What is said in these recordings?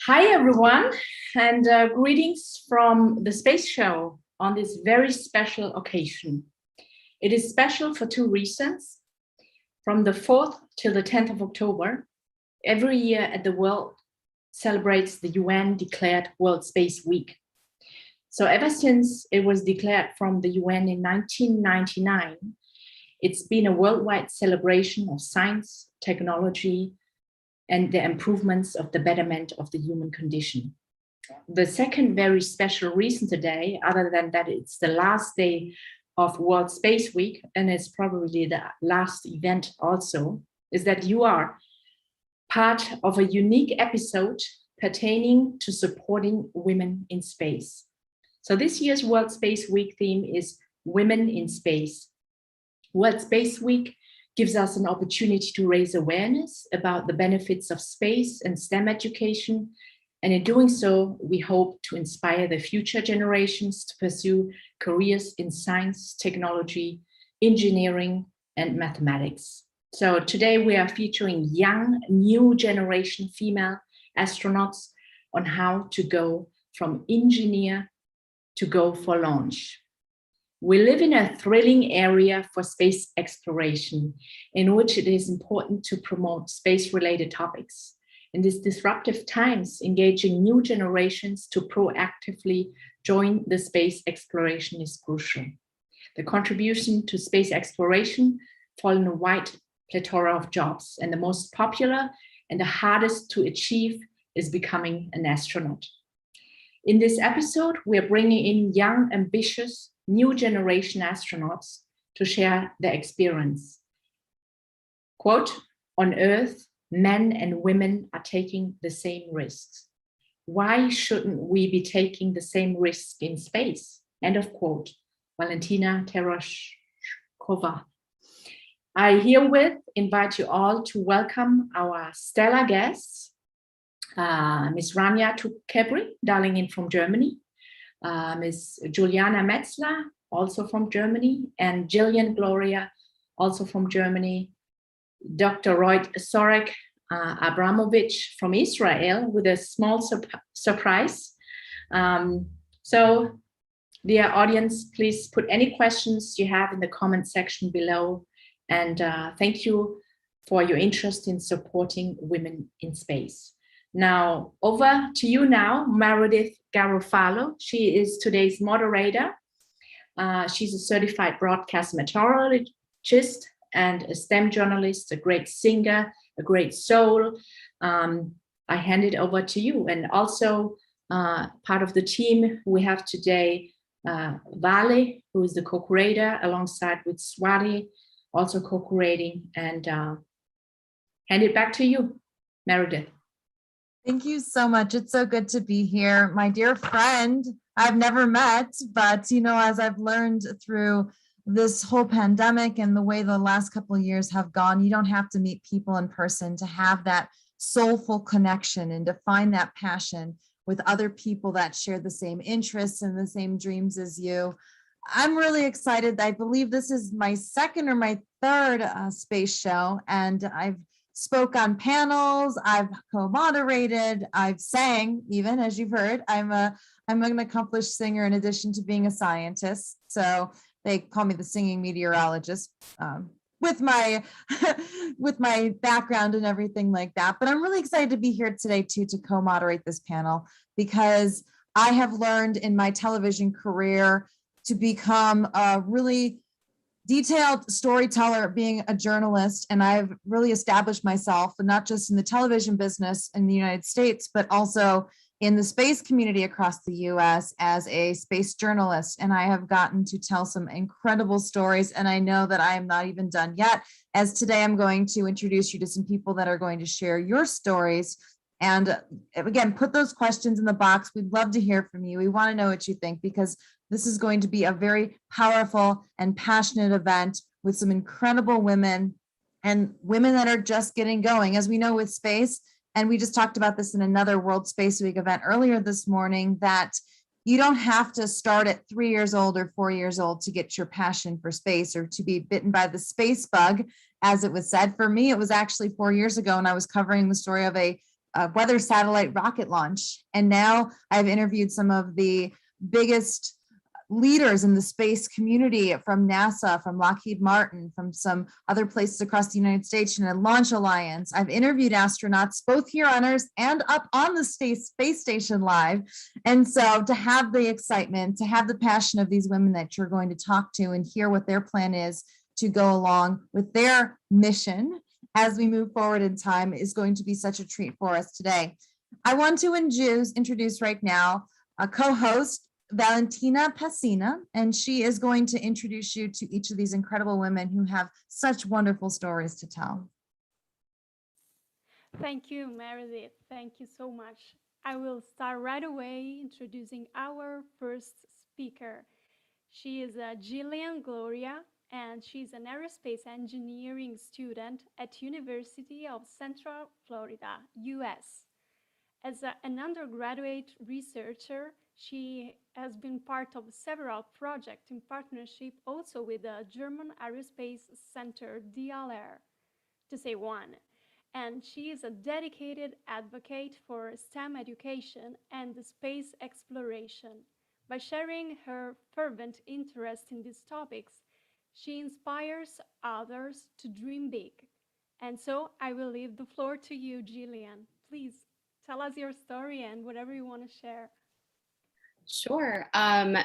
Hi, everyone, and greetings from the space show on this very special occasion. It is special for two reasons. From the 4th till the 10th of October, every year at the world celebrates the UN declared World Space Week. So ever since it was declared from the UN in 1999, it's been a worldwide celebration of science, technology, and the improvements of the betterment of the human condition. The second very special reason today, other than that it's the last day of World Space Week, and it's probably the last event also, is that you are part of a unique episode pertaining to supporting women in space. So this year's World Space Week theme is Women in Space. World Space Week gives us an opportunity to raise awareness about the benefits of space and STEM education. And in doing so, we hope to inspire the future generations to pursue careers in science, technology, engineering, and mathematics. So today we are featuring young, new generation female astronauts on how to go from engineer to go for launch. We live in a thrilling area for space exploration, in which it is important to promote space-related topics. In these disruptive times, engaging new generations to proactively join the space exploration is crucial. The contribution to space exploration fall in a wide plethora of jobs, and the most popular and the hardest to achieve is becoming an astronaut. In this episode, we are bringing in young, ambitious, new generation astronauts to share their experience. Quote, on Earth, men and women are taking the same risks. Why shouldn't we be taking the same risk in space? End of quote, Valentina Tereshkova. I herewith invite you all to welcome our stellar guests, Ms. Rania Toukebri, dialing in from Germany, Ms. Juliana Metzler, also from Germany, and Gillian Gloria, also from Germany, Dr. Reut Sorek, Abramovich from Israel, with a small surprise. So, dear audience, please put any questions you have in the comment section below. And thank you for your interest in supporting women in space. Now, over to you now, Meredith Garofalo. She is today's moderator. She's a certified broadcast meteorologist and a STEM journalist, a great singer, a great soul. I hand it over to you. And also part of the team we have today, Vale, who is the co-creator, alongside with Swati, also co-creating. And hand it back to you, Meredith. Thank you so much. It's so good to be here. My dear friend, I've never met, but as I've learned through this whole pandemic and the way the last couple of years have gone, you don't have to meet people in person to have that soulful connection and to find that passion with other people that share the same interests and the same dreams as you. I'm really excited. I believe this is my second or my third space show, and I've spoke on panels, I've co-moderated, I've sang, even as you've heard. I'm an accomplished singer in addition to being a scientist. So they call me the singing meteorologist with my background and everything like that. But I'm really excited to be here today too, to co-moderate this panel, because I have learned in my television career to become a really detailed storyteller, being a journalist, and I've really established myself, not just in the television business in the United States, but also in the space community across the US as a space journalist. And I have gotten to tell some incredible stories, and I know that I am not even done yet, as today I'm going to introduce you to some people that are going to share your stories. And again, put those questions in the box. We'd love to hear from you. We want to know what you think, because this is going to be a very powerful and passionate event with some incredible women, and women that are just getting going. As we know with space, and we just talked about this in another World Space Week event earlier this morning, that you don't have to start at 3 years old or 4 years old to get your passion for space, or to be bitten by the space bug, as it was said. For me, it was actually 4 years ago, and I was covering the story of a weather satellite rocket launch. And now I've interviewed some of the biggest leaders in the space community from NASA, from Lockheed Martin, from some other places across the United States, and a Launch Alliance. I've interviewed astronauts both here on Earth and up on the space station live. And so to have the excitement, to have the passion of these women that you're going to talk to and hear what their plan is to go along with their mission as we move forward in time is going to be such a treat for us today. I want to introduce right now a co-host, Valentina Tereshkova, and she is going to introduce you to each of these incredible women who have such wonderful stories to tell. Thank you, Meredith. Thank you so much. I will start right away introducing our first speaker. She is Gillian Gloria, and she's an aerospace engineering student at University of Central Florida, US. As an undergraduate researcher, she has been part of several projects in partnership also with the German Aerospace Center DLR, to say one. And she is a dedicated advocate for STEM education and space exploration. By sharing her fervent interest in these topics, she inspires others to dream big. And so I will leave the floor to you, Jillian. Please tell us your story and whatever you want to share. Sure.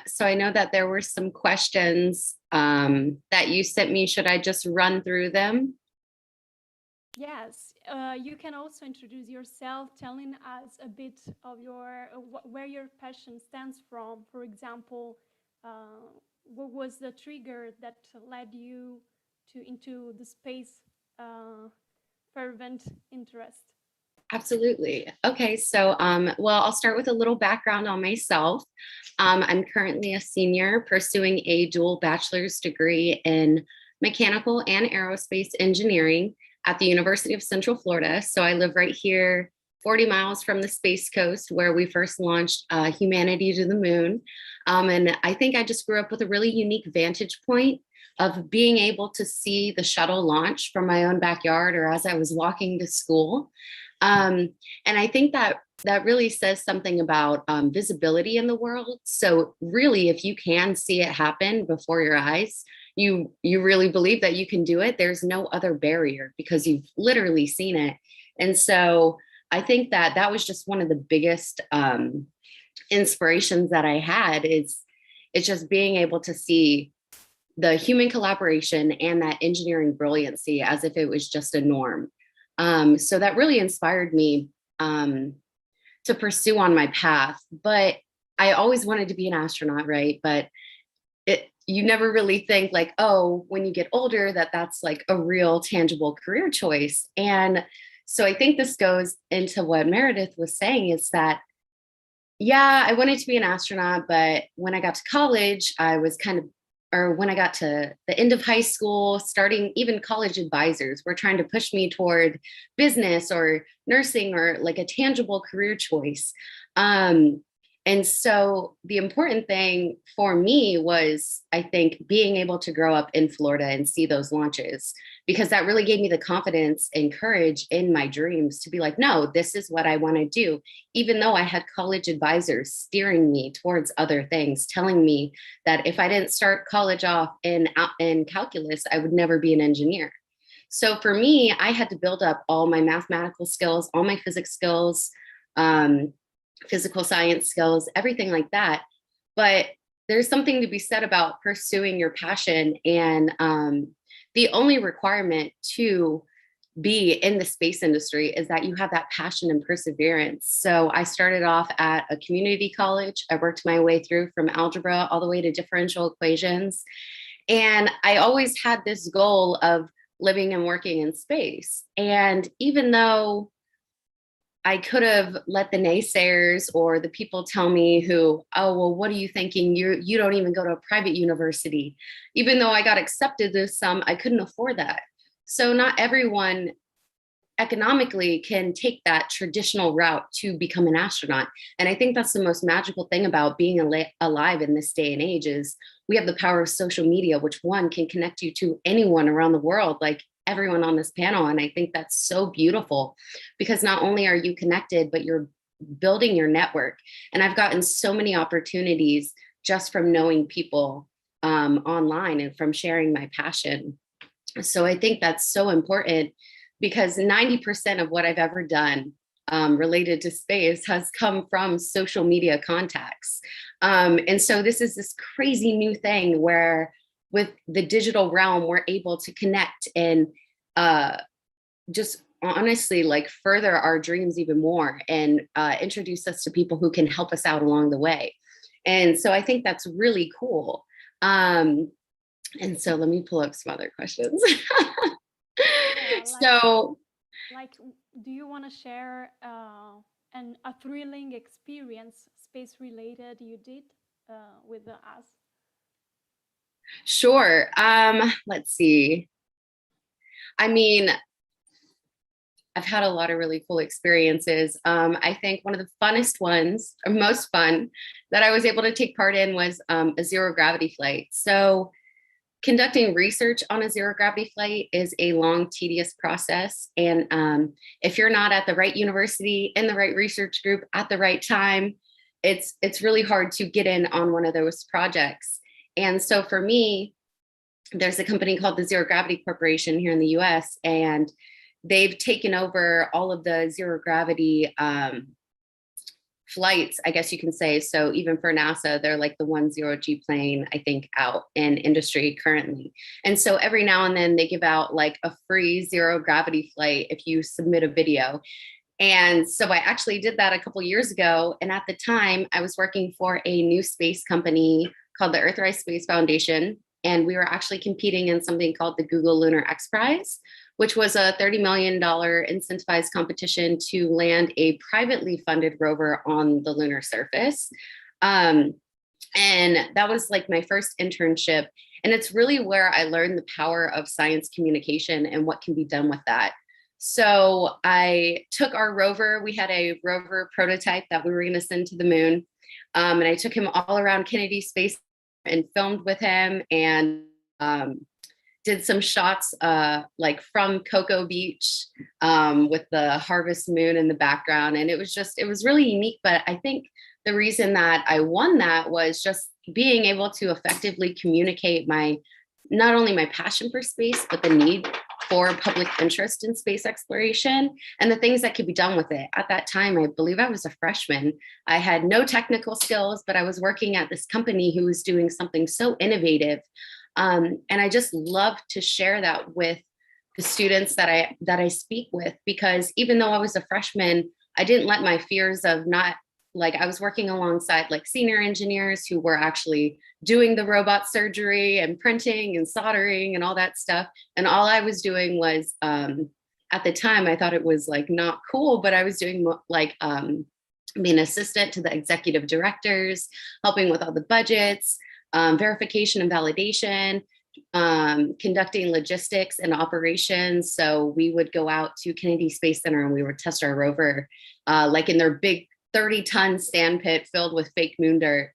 So I know that there were some questions that you sent me. Should I just run through them? Yes, you can also introduce yourself, telling us a bit of your where your passion stems from. For example, what was the trigger that led you into the space fervent interest? Absolutely. Okay, so well, I'll start with a little background on myself. I'm currently a senior pursuing a dual bachelor's degree in mechanical and aerospace engineering at the University of Central Florida. So I live right here, 40 miles from the Space Coast, where we first launched humanity to the moon. And I think I just grew up with a really unique vantage point of being able to see the shuttle launch from my own backyard or as I was walking to school. And I think that really says something about visibility in the world. So really, if you can see it happen before your eyes, you really believe that you can do it. There's no other barrier because you've literally seen it. And so I think that was just one of the biggest inspirations that I had it's just being able to see the human collaboration and that engineering brilliancy as if it was just a norm. So that really inspired me to pursue on my path. But I always wanted to be an astronaut, right? But you never really think like, oh, when you get older, that's like a real tangible career choice. And so I think this goes into what Meredith was saying is that, yeah, I wanted to be an astronaut, but when I got to college, when I got to the end of high school, starting even college advisors were trying to push me toward business or nursing or like a tangible career choice. And so the important thing for me was, I think, being able to grow up in Florida and see those launches, because that really gave me the confidence and courage in my dreams to be like, no, this is what I want to do. Even though I had college advisors steering me towards other things, telling me that if I didn't start college off in calculus, I would never be an engineer. So for me, I had to build up all my mathematical skills, all my physics skills, physical science skills, everything like that. But there's something to be said about pursuing your passion. And the only requirement to be in the space industry is that you have that passion and perseverance. So I started off at a community college. I worked my way through from algebra all the way to differential equations. And I always had this goal of living and working in space. And even though I could have let the naysayers or the people tell me oh, well, what are you thinking? You don't even go to a private university. Even though I got accepted to some, I couldn't afford that. So not everyone economically can take that traditional route to become an astronaut. And I think that's the most magical thing about being alive in this day and age is we have the power of social media, which one can connect you to anyone around the world. Like everyone on this panel. And I think that's so beautiful because not only are you connected, but you're building your network. And I've gotten so many opportunities just from knowing people online and from sharing my passion. So I think that's so important because 90% of what I've ever done related to space has come from social media contacts. And so this is this crazy new thing where with the digital realm, we're able to connect and just honestly like further our dreams even more and introduce us to people who can help us out along the way. And so I think that's really cool. And so let me pull up some other questions. Do you want to share a thrilling experience space related you did with us? Sure. Let's see. I mean, I've had a lot of really cool experiences. I think one of the funnest ones, or most fun, that I was able to take part in was a zero gravity flight. So conducting research on a zero gravity flight is a long, tedious process. And if you're not at the right university, in the right research group at the right time, it's really hard to get in on one of those projects. And so for me, there's a company called the Zero Gravity Corporation here in the US, and they've taken over all of the zero gravity flights, I guess you can say. So even for NASA, they're like the 10G plane, I think, out in industry currently. And so every now and then they give out like a free zero gravity flight if you submit a video. And so I actually did that a couple of years ago. And at the time I was working for a new space company called the Earthrise Space Foundation. And we were actually competing in something called the Google Lunar X Prize, which was a $30 million incentivized competition to land a privately funded rover on the lunar surface. And that was like my first internship. And it's really where I learned the power of science communication and what can be done with that. So I took our rover, we had a rover prototype that we were going to send to the moon. And I took him all around Kennedy Space and filmed with him and did some shots like from Cocoa Beach with the harvest moon in the background. And it was really unique. But I think the reason that I won that was just being able to effectively communicate not only my passion for space, but the need for public interest in space exploration and the things that could be done with it. At that time, I believe I was a freshman. I had no technical skills, but I was working at this company who was doing something so innovative. And I just love to share that with the students that I speak with, because even though I was a freshman, I didn't let my fears of not, like, I was working alongside like senior engineers who were actually doing the robot surgery and printing and soldering and all that stuff. And all I was doing was, at the time, I thought it was like not cool, but I was doing like being assistant to the executive directors, helping with all the budgets, verification and validation, conducting logistics and operations. So we would go out to Kennedy Space Center and we would test our rover, like in their big 30-ton sand pit filled with fake moon dirt.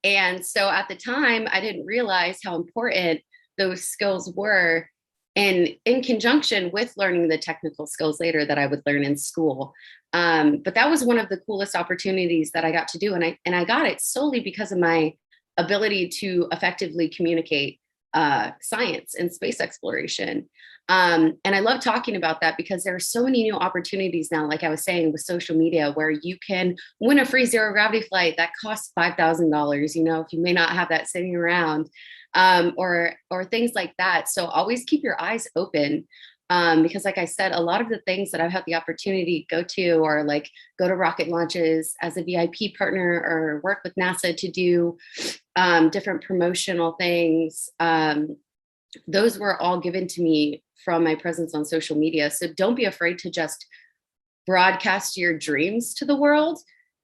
And so at the time, I didn't realize how important those skills were, and in conjunction with learning the technical skills later that I would learn in school. But that was one of the coolest opportunities that I got to do. And I got it solely because of my ability to effectively communicate science and space exploration. And I love talking about that because there are so many new opportunities now, like I was saying, with social media, where you can win a free zero gravity flight that costs $5,000, you know, if you may not have that sitting around, or things like that. So always keep your eyes open. Because like I said, a lot of the things that I've had the opportunity to go to, or like go to rocket launches as a VIP partner, or work with NASA to do different promotional things, those were all given to me from my presence on social media. So don't be afraid to just broadcast your dreams to the world.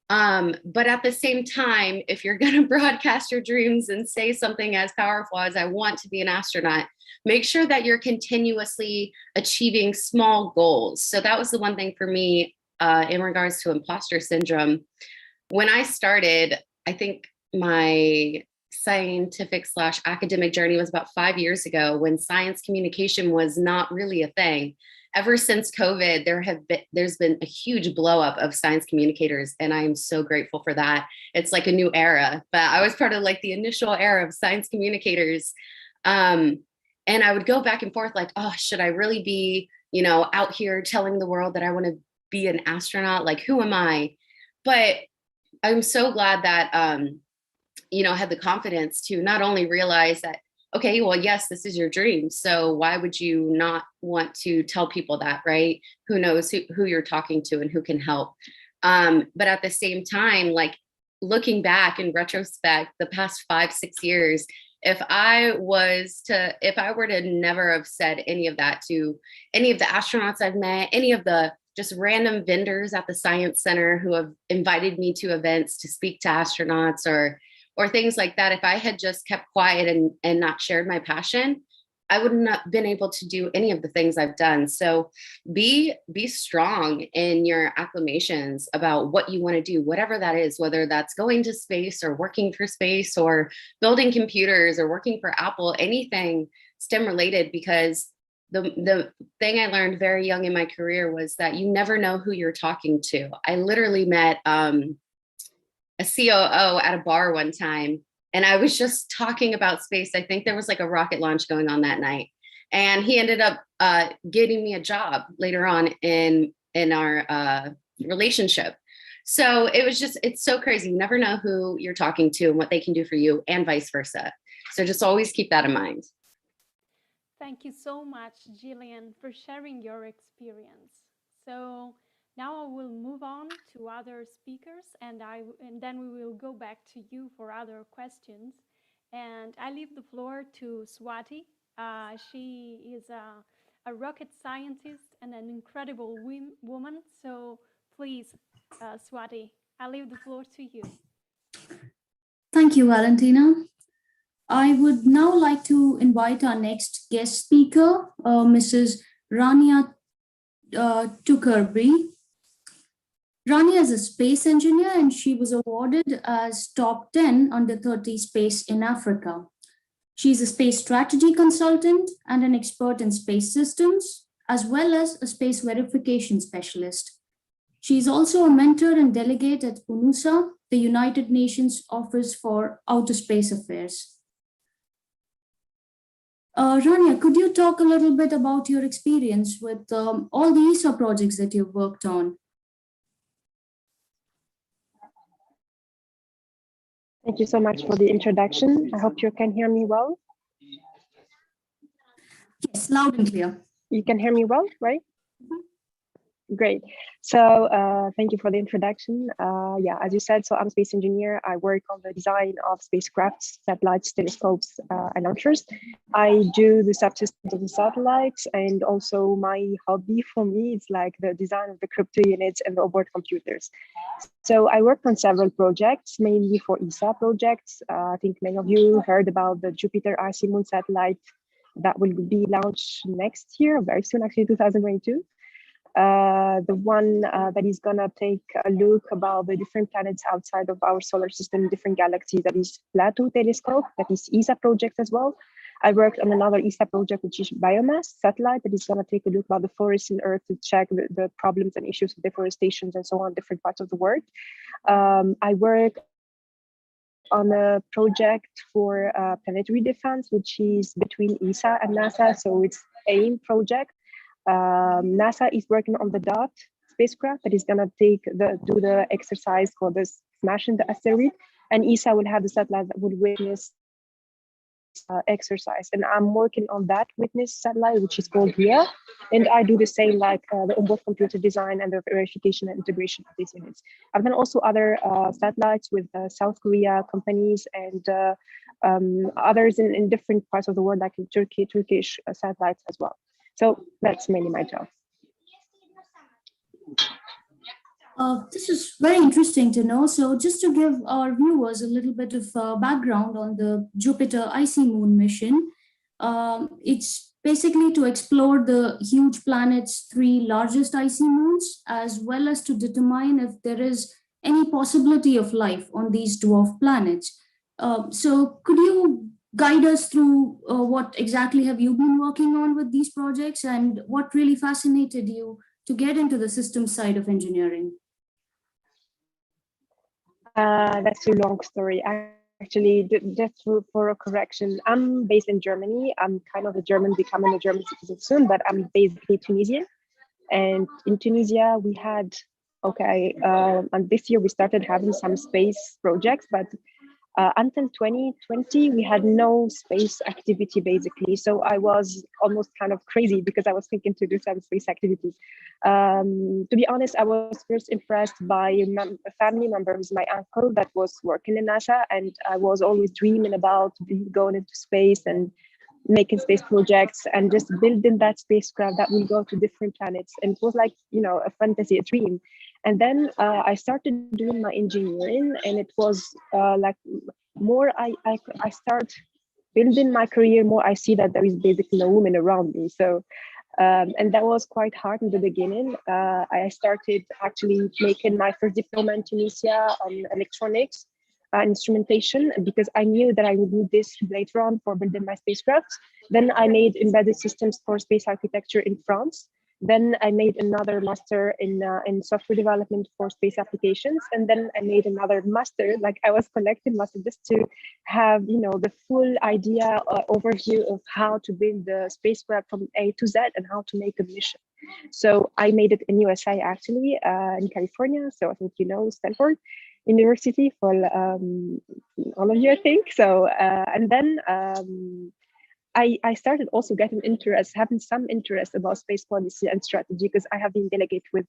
But at the same time, if you're going to broadcast your dreams and say something as powerful as "I want to be an astronaut," make sure that you're continuously achieving small goals. So that was the one thing for me in regards to imposter syndrome. When I started, I think my scientific / academic journey was about 5 years ago, when science communication was not really a thing. Ever since COVID, there's been a huge blow up of science communicators, and I'm so grateful for that. It's like a new era, but I was part of like the initial era of science communicators. And I would go back and forth like, oh, should I really be, out here telling the world that I want to be an astronaut? Like, who am I? But I'm so glad that, I had the confidence to not only realize that, okay, well, yes, this is your dream. So why would you not want to tell people that, right? Who knows who you're talking to and who can help. But at the same time, like looking back in retrospect, the past 5-6 years, if I were to never have said any of that to any of the astronauts I've met, any of the just random vendors at the Science Center who have invited me to events to speak to astronauts or things like that, if I had just kept quiet and not shared my passion, I would not have been able to do any of the things I've done. So be strong in your acclamations about what you want to do, whatever that is, whether that's going to space or working for space or building computers or working for Apple, anything STEM related, because the thing I learned very young in my career was that you never know who you're talking to. I literally met a COO at a bar one time, and I was just talking about space. I think there was like a rocket launch going on that night, and he ended up getting me a job later on in our relationship. So it's so crazy. You never know who you're talking to and what they can do for you, and vice versa. So just always keep that in mind. Thank you so much, Jillian, for sharing your experience. So now I will move on to other speakers, and then we will go back to you for other questions. And I leave the floor to Swati. She is a rocket scientist and an incredible woman. So please, Swati, I leave the floor to you. Thank you, Valentina. I would now like to invite our next guest speaker, Mrs. Rania Toukebri. Rania is a space engineer, and she was awarded as top 10 under 30 space in Africa. She's a space strategy consultant and an expert in space systems, as well as a space verification specialist. She's also a mentor and delegate at UNUSA, the United Nations Office for Outer Space Affairs. Rania, could you talk a little bit about your experience with all the ESA projects that you've worked on? Thank you so much for the introduction. I hope you can hear me well. Yes, loud and clear. You can hear me well, right? Great. So thank you for the introduction. Yeah, as you said, so I'm a space engineer. I work on the design of spacecrafts, satellites, telescopes, and launchers. I do the subsystems of the satellites, and also my hobby for me is like the design of the crypto units and the onboard computers. So I worked on several projects, mainly for ESA projects. I think many of you heard about the Jupiter Icy Moon satellite that will be launched next year, very soon, actually 2022. The one that is gonna take a look about the different planets outside of our solar system, different galaxies, that is Plato telescope, that is ESA project as well. I worked on another ESA project, which is biomass satellite, that is gonna take a look about the forests in Earth to check the problems and issues of deforestation and so on, different parts of the world. I work on a project for planetary defense, which is between ESA and NASA, so it's AIM project. NASA is working on the DOT spacecraft that is gonna do the exercise called the smashing the asteroid, and ESA will have the satellite that would witness exercise. And I'm working on that witness satellite, which is called Reut, and I do the same, like the onboard computer design and the verification and integration of these units. I've done also other satellites with South Korea companies and others in different parts of the world, like in Turkish satellites as well. So that's mainly my job. This is very interesting to know. So just to give our viewers a little bit of background on the Jupiter Icy Moon mission, it's basically to explore the huge planet's 3 largest icy moons, as well as to determine if there is any possibility of life on these dwarf planets. So could you guide us through what exactly have you been working on with these projects and what really fascinated you to get into the systems side of engineering? That's a long story. Actually, just for a correction, I'm based in Germany. I'm kind of a German, becoming a German citizen soon, but I'm basically Tunisian. And in Tunisia, we had, and this year we started having some space projects, but until 2020, we had no space activity basically. So I was almost kind of crazy because I was thinking to do some space activities. To be honest, I was first impressed by a family member who's my uncle that was working in NASA, and I was always dreaming about going into space and making space projects and just building that spacecraft that will go to different planets. And it was like, a fantasy, a dream. And then I started doing my engineering, and it was like more I start building my career, more I see that there is basically no women around me. So and that was quite hard in the beginning. I started actually making my first diploma in Tunisia on electronics instrumentation, because I knew that I would need this later on for building my spacecraft. Then I made embedded systems for space architecture in France. Then I made another master in software development for space applications. And then I made another master, like I was connected master, just to have, the full idea overview of how to build the spacecraft from A to Z and how to make a mission. So I made it in USA, actually, in California. So I think Stanford University for all of you, I think. So and then I started also having some interest about space policy and strategy, because I have been delegate with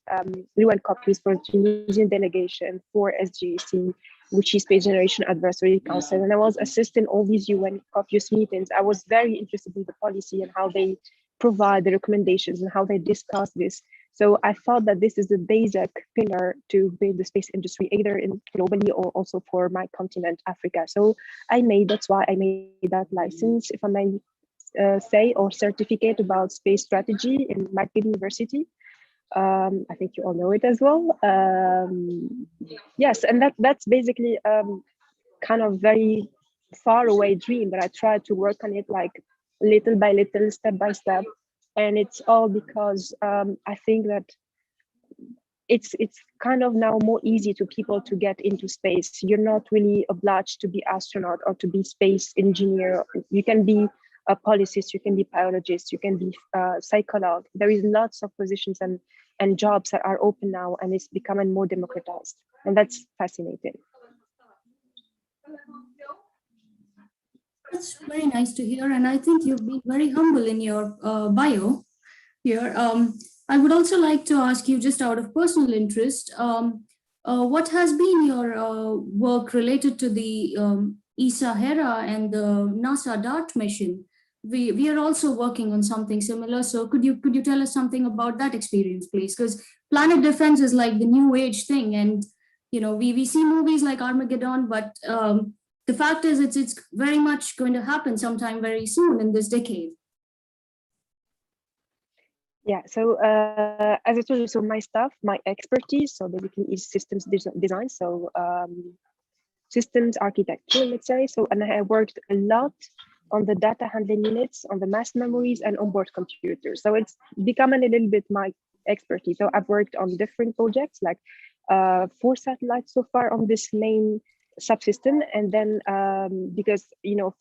Reut copies for Tunisian delegation for SGAC, which is Space Generation Advisory Council. And I was assisting all these UN copious meetings. I was very interested in the policy and how they provide the recommendations and how they discuss this. So I thought that this is the basic pillar to build the space industry, either in globally or also for my continent, Africa. So that's why I made that license, if I may say, or certificate about space strategy in Market University. I think you all know it as well. Yes, and that's basically kind of very far away dream, but I try to work on it like little by little, step by step. And it's all because I think that it's kind of now more easy to people to get into space. You're not really obliged to be astronaut or to be space engineer. You can be a policist, you can be biologist, you can be psychologist. There is lots of positions and jobs that are open now, and it's becoming more democratized. And that's fascinating. That's very nice to hear. And I think you've been very humble in your bio here. I would also like to ask you, just out of personal interest, what has been your work related to the ESA Hera and the NASA DART mission? We are also working on something similar. So could you tell us something about that experience, please? Because planet defense is like the new age thing, and we see movies like Armageddon, but the fact is it's very much going to happen sometime very soon in this decade. Yeah, so as I told you, so my expertise, so basically is systems design, so systems architecture, let's say. So, and I worked a lot on the data handling units, on the mass memories, and onboard computers. So it's becoming a little bit my expertise. So I've worked on different projects, like 4 satellites so far on this main subsystem. And then because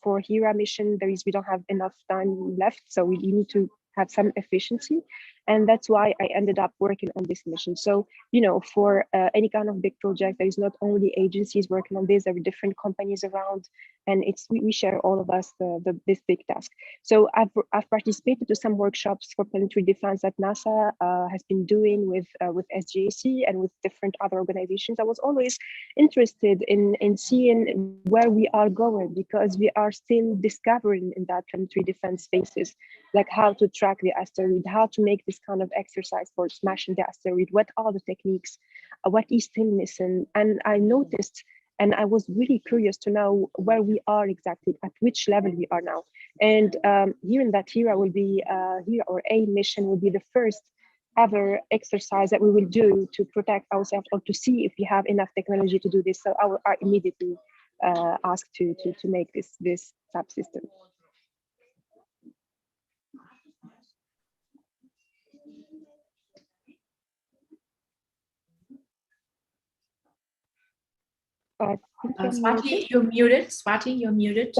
for Hera mission, we don't have enough time left, so we need to have some efficiency, and that's why I ended up working on this mission. So for any kind of big project, there is not only agencies working on this, there are different companies around, and we share, all of us, this big task. So I've participated to some workshops for planetary defense that NASA has been doing with SGAC and with different other organizations. I was always interested in seeing where we are going, because we are still discovering in that planetary defense spaces, like how to track the asteroid, how to make this kind of exercise for smashing the asteroid, what are the techniques, what is still missing. And I noticed, and I was really curious to know where we are exactly, at which level we are now. And here in that Hera will be, or a mission will be the first ever exercise that we will do to protect ourselves, or to see if we have enough technology to do this. So I immediately asked to make this subsystem. I think Swati, you're muted. Swati, you're muted.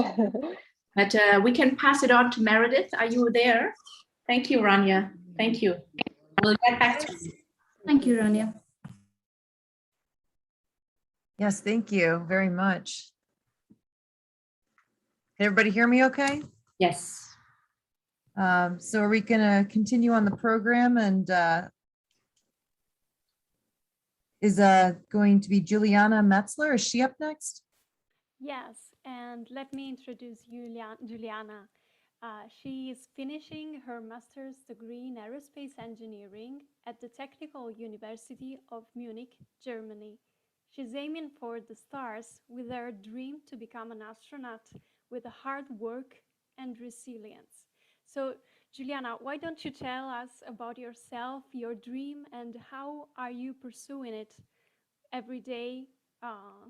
But we can pass it on to Meredith. Are you there? Thank you, Rania. Thank you. We'll get back to you. Thank you, Rania. Yes, thank you very much. Can everybody hear me okay? Yes. So are we gonna continue on the program, and is going to be Juliana Metzler? Is she up next? Yes, and let me introduce Juliana. She is finishing her master's degree in aerospace engineering at the Technical University of Munich, Germany. She's aiming for the stars with her dream to become an astronaut with hard work and resilience. So, Juliana, why don't you tell us about yourself, your dream, and how are you pursuing it every day,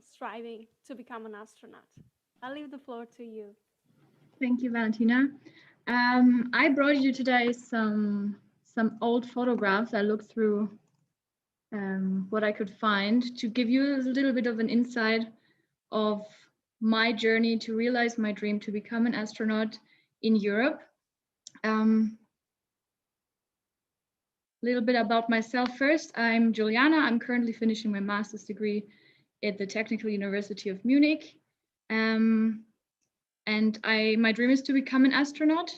striving to become an astronaut? I'll leave the floor to you. Thank you, Valentina. I brought you today some old photographs. I looked through what I could find to give you a little bit of an insight of my journey to realize my dream to become an astronaut in Europe. A little bit about myself first. I'm Juliana. I'm currently finishing my master's degree at the Technical University of Munich. And my dream is to become an astronaut.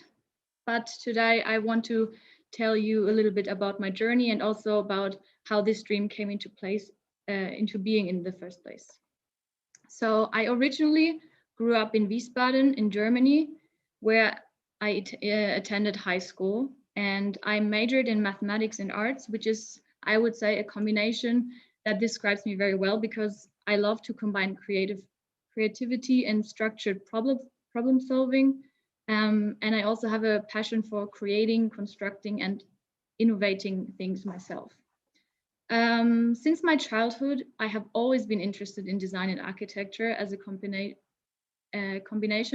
But today I want to tell you a little bit about my journey and also about how this dream came into being in the first place. So I originally grew up in Wiesbaden in Germany, where I attended high school, and I majored in mathematics and arts, which is, I would say, a combination that describes me very well because I love to combine creativity and structured problem solving. And I also have a passion for creating, constructing, and innovating things myself. Since my childhood, I have always been interested in design and architecture as a combination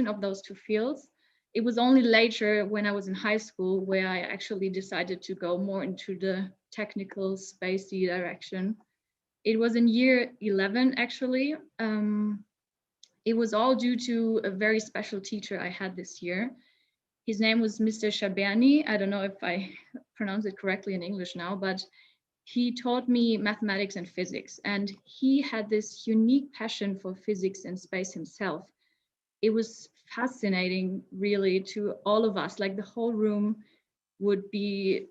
of those two fields. It was only later when I was in high school where I actually decided to go more into the technical spacey direction. It was in year 11, actually. It was all due to a very special teacher I had this year. His name was Mr. Shaberni. I don't know if I pronounce it correctly in English now, but he taught me mathematics and physics, and he had this unique passion for physics and space himself. It was fascinating, really, to all of us. Like the whole room would be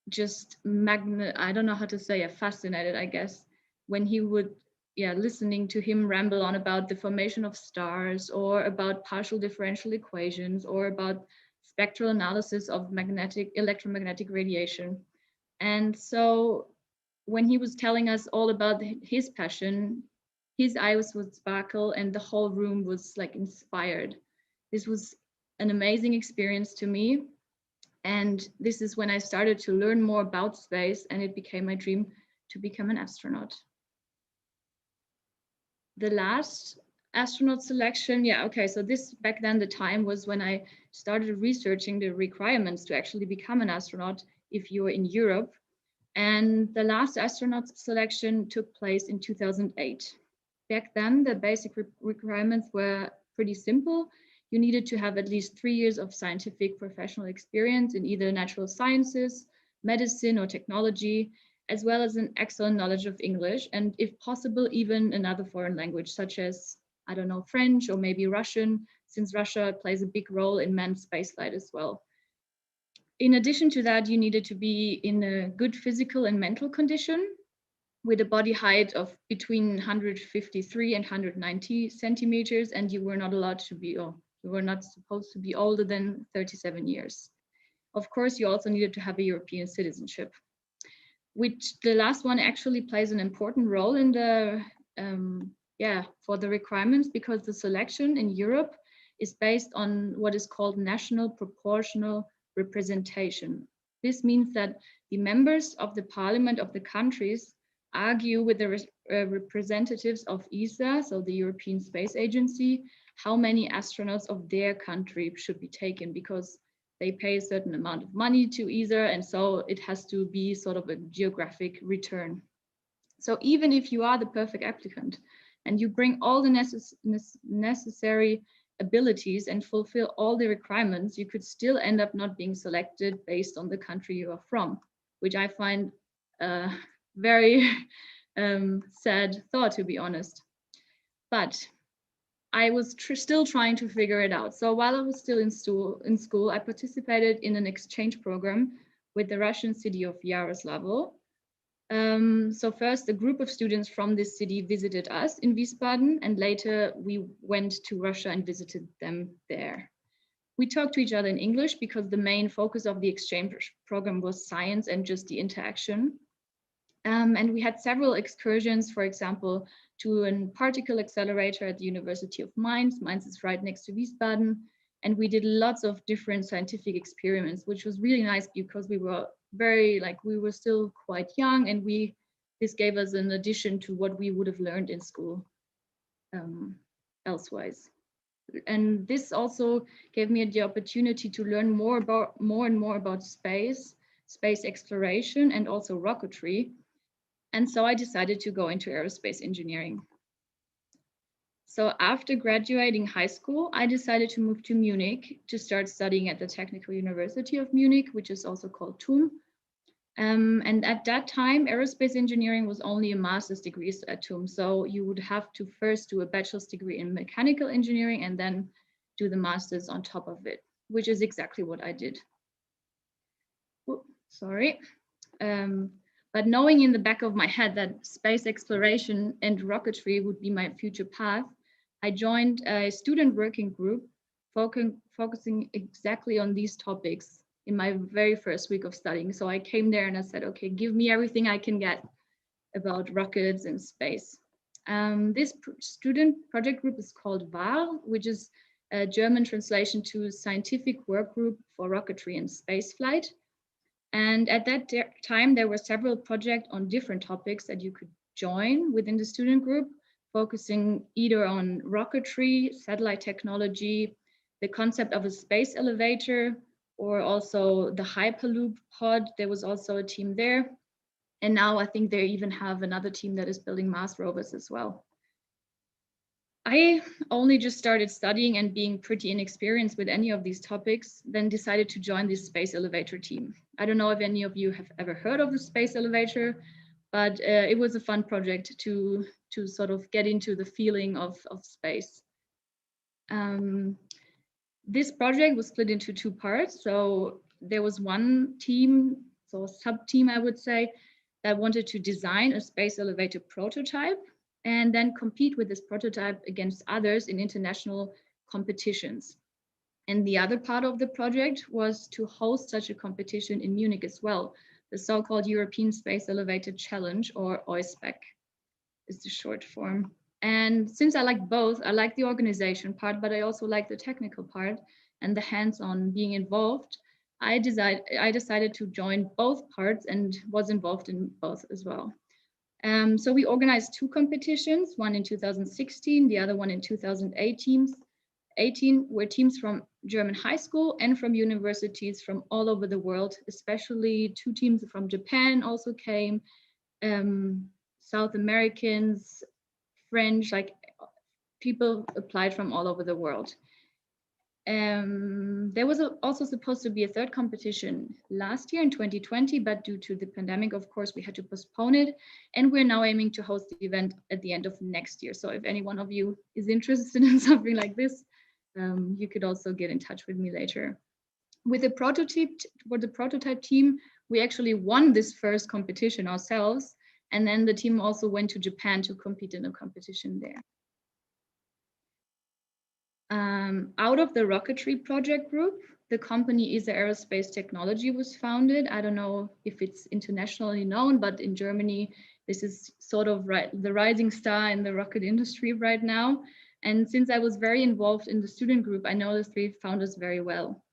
just I don't know how to say it, fascinated, I guess, when he would, listening to him ramble on about the formation of stars or about partial differential equations or about spectral analysis of electromagnetic radiation. And so when he was telling us all about his passion, his eyes would sparkle and the whole room was like inspired. This was an amazing experience to me. And this is when I started to learn more about space, and it became my dream to become an astronaut. The last astronaut selection, so this back then the time was when I started researching the requirements to actually become an astronaut if you're in Europe. And the last astronaut selection took place in 2008. Back then, the basic requirements were pretty simple. You needed to have at least 3 years of scientific professional experience in either natural sciences, medicine, or technology, as well as an excellent knowledge of English, and if possible, even another foreign language, such as, I don't know, French or maybe Russian, since Russia plays a big role in manned spaceflight as well. In addition to that, you needed to be in a good physical and mental condition with a body height of between 153 and 190 centimeters, and you were not allowed to be, or you were not supposed to be older than 37 years. Of course, you also needed to have a European citizenship, which the last one actually plays an important role in the, for the requirements, because the selection in Europe is based on what is called national proportional representation. This means that the members of the parliament of the countries argue with the representatives of ESA, so the European Space Agency, how many astronauts of their country should be taken, because they pay a certain amount of money to ESA, and so it has to be sort of a geographic return. So even if you are the perfect applicant and you bring all the necessary abilities and fulfill all the requirements, you could still end up not being selected based on the country you are from, which I find very sad thought, to be honest. But I was still trying to figure it out. So while I was still in school, I participated in an exchange program with the Russian city of Yaroslavl. So first, a group of students from this city visited us in Wiesbaden, and later we went to Russia and visited them there. We talked to each other in English because the main focus of the exchange program was science and just the interaction. And we had several excursions, for example, to a particle accelerator at the University of Mainz. Mainz is right next to Wiesbaden. And we did lots of different scientific experiments, which was really nice because we were we were still quite young, and this gave us an addition to what we would have learned in school elsewise. And this also gave me the opportunity to learn more and more about space exploration, and also rocketry. And so I decided to go into aerospace engineering. So after graduating high school, I decided to move to Munich to start studying at the Technical University of Munich, which is also called TUM. And at that time, aerospace engineering was only a master's degree at TUM. So you would have to first do a bachelor's degree in mechanical engineering and then do the master's on top of it, which is exactly what I did. Oh, sorry. But knowing in the back of my head that space exploration and rocketry would be my future path, I joined a student working group focusing exactly on these topics in my very first week of studying. So I came there and I said, okay, give me everything I can get about rockets and space. This student project group is called VAR, which is a German translation to Scientific Work Group for Rocketry and Spaceflight. And at that time, there were several projects on different topics that you could join within the student group, focusing either on rocketry, satellite technology, the concept of a space elevator, or also the Hyperloop pod. There was also a team there. And now I think they even have another team that is building Mars rovers as well. I only just started studying and being pretty inexperienced with any of these topics, then decided to join this space elevator team. I don't know if any of you have ever heard of the space elevator, but it was a fun project to sort of get into the feeling of space. This project was split into two parts. So there was one team, so a sub-team, I would say, that wanted to design a space elevator prototype and then compete with this prototype against others in international competitions. And the other part of the project was to host such a competition in Munich as well, the so-called European Space Elevator Challenge, or EUSPEC is the short form. And since I like both, I like the organization part, but I also like the technical part and the hands-on being involved. I decided to join both parts and was involved in both as well. So we organized two competitions, one in 2016, the other one in 2018, where teams from German high school and from universities from all over the world, especially two teams from Japan also came, South Americans, French, like people applied from all over the world. There was also supposed to be a third competition last year in 2020, but due to the pandemic, of course, we had to postpone it. And we're now aiming to host the event at the end of next year. So if any one of you is interested in something like this, you could also get in touch with me later. With the prototype team, we actually won this first competition ourselves. And then the team also went to Japan to compete in a competition there. Out of the rocketry project group, the company ESA Aerospace Technology was founded. I don't know if it's internationally known, but in Germany, this is sort of the rising star in the rocket industry right now. And since I was very involved in the student group, I know the three founders very well.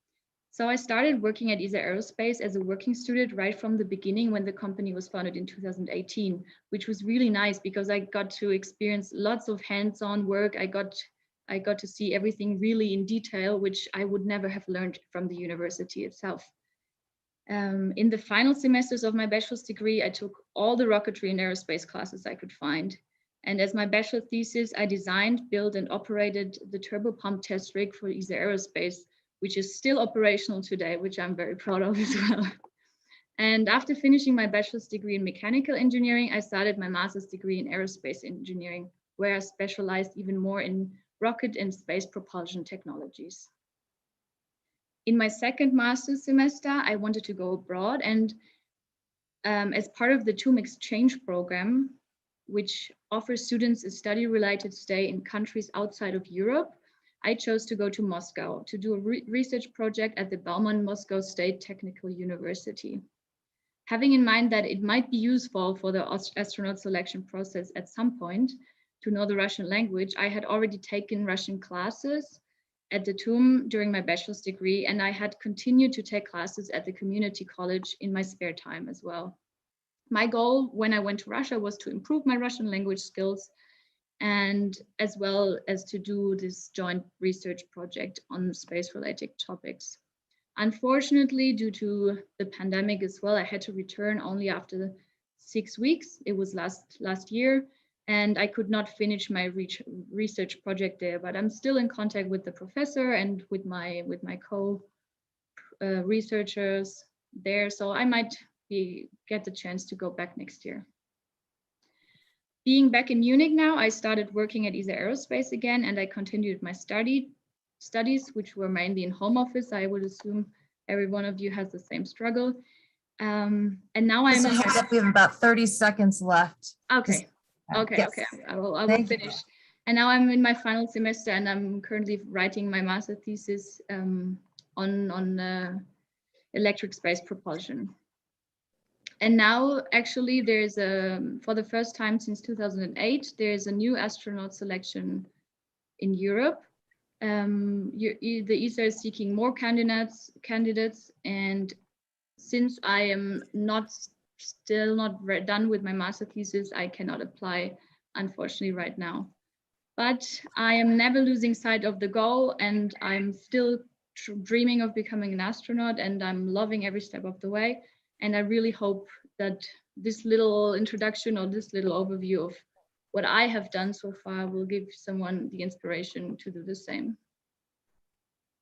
So I started working at ESA Aerospace as a working student right from the beginning when the company was founded in 2018, which was really nice because I got to experience lots of hands-on work. I got to see everything really in detail, which I would never have learned from the university itself. In the final semesters of my bachelor's degree, I took all the rocketry and aerospace classes I could find. And as my bachelor thesis, I designed, built, and operated the turbopump test rig for ESA Aerospace, which is still operational today, which I'm very proud of as well. And after finishing my bachelor's degree in mechanical engineering, I started my master's degree in aerospace engineering, where I specialized even more in rocket and space propulsion technologies. In my second master's semester, I wanted to go abroad, and as part of the TUM exchange program, which offers students a study-related stay in countries outside of Europe, I chose to go to Moscow to do a research project at the Bauman Moscow State Technical University. Having in mind that it might be useful for the astronaut selection process at some point to know the Russian language, I had already taken Russian classes at the TUM during my bachelor's degree, and I had continued to take classes at the community college in my spare time as well. My goal when I went to Russia was to improve my Russian language skills, and as well as to do this joint research project on space-related topics. Unfortunately, due to the pandemic as well, I had to return only after 6 weeks. It was last year, and I could not finish my research project there, but I'm still in contact with the professor and with my co-researchers there, so I might get the chance to go back next year. Being back in Munich now, I started working at ESA Aerospace again, and I continued my studies, which were mainly in home office. I would assume every one of you has the same struggle. And now I'm. We have about 30 seconds left. Okay. Okay. Yes. Okay. I will finish. And now I'm in my final semester, and I'm currently writing my master thesis on electric space propulsion. And now, actually, there's for the first time since 2008, there's a new astronaut selection in Europe. The ESA is seeking more candidates, and since I am still not done with my master thesis, I cannot apply, unfortunately, right now. But I am never losing sight of the goal, and I'm still dreaming of becoming an astronaut, and I'm loving every step of the way. And I really hope that this little introduction or this little overview of what I have done so far will give someone the inspiration to do the same.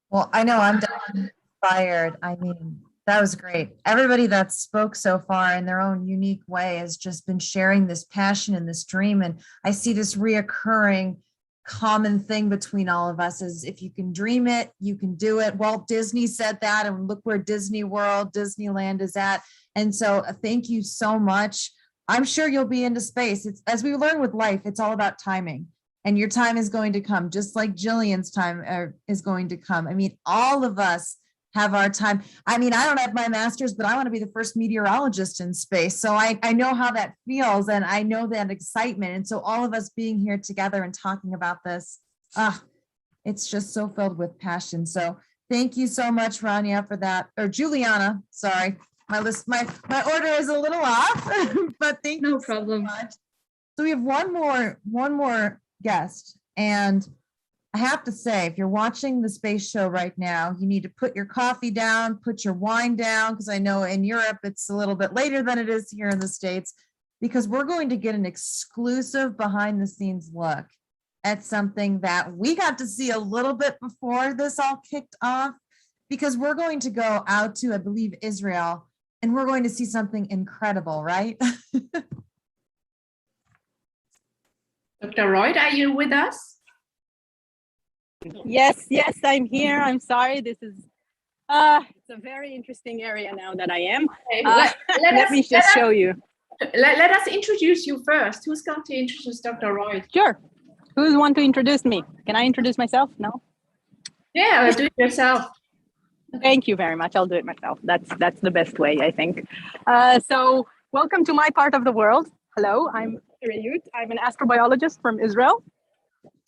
Well, I know I'm inspired. I mean, that was great. Everybody that spoke so far in their own unique way has just been sharing this passion and this dream. And I see this reoccurring common thing between all of us is if you can dream it, you can do it. Walt Disney said that, and look where Disney World, Disneyland is at. And so thank you so much. I'm sure you'll be into space. It's, as we learn with life, it's all about timing, and your time is going to come, just like Jillian's time is going to come. I mean, all of us have our time. I mean, I don't have my master's, but I want to be the first meteorologist in space. So I know how that feels, and I know that excitement. And so all of us being here together and talking about this, it's just so filled with passion. So thank you so much, Rania, for that, or Juliana, sorry. My order is a little off, but thank you. No problem. So much. So we have one more guest, and I have to say, if you're watching the space show right now, you need to put your coffee down, put your wine down, because I know in Europe it's a little bit later than it is here in the States, because we're going to get an exclusive behind the scenes look at something that we got to see a little bit before this all kicked off, because we're going to go out to, I believe, Israel, and we're going to see something incredible, right? Dr. Reut, are you with us? Yes, I'm here. I'm sorry. This is it's a very interesting area now that I am. Okay, let me just show you. Let us introduce you first. Who's going to introduce Dr. Reut? Sure. Who's want to introduce me? Can I introduce myself? No? Yeah, do it yourself. Thank you very much. I'll do it myself. That's the best way, I think. So welcome to my part of the world. Hello, I'm Reut. I'm an astrobiologist from Israel.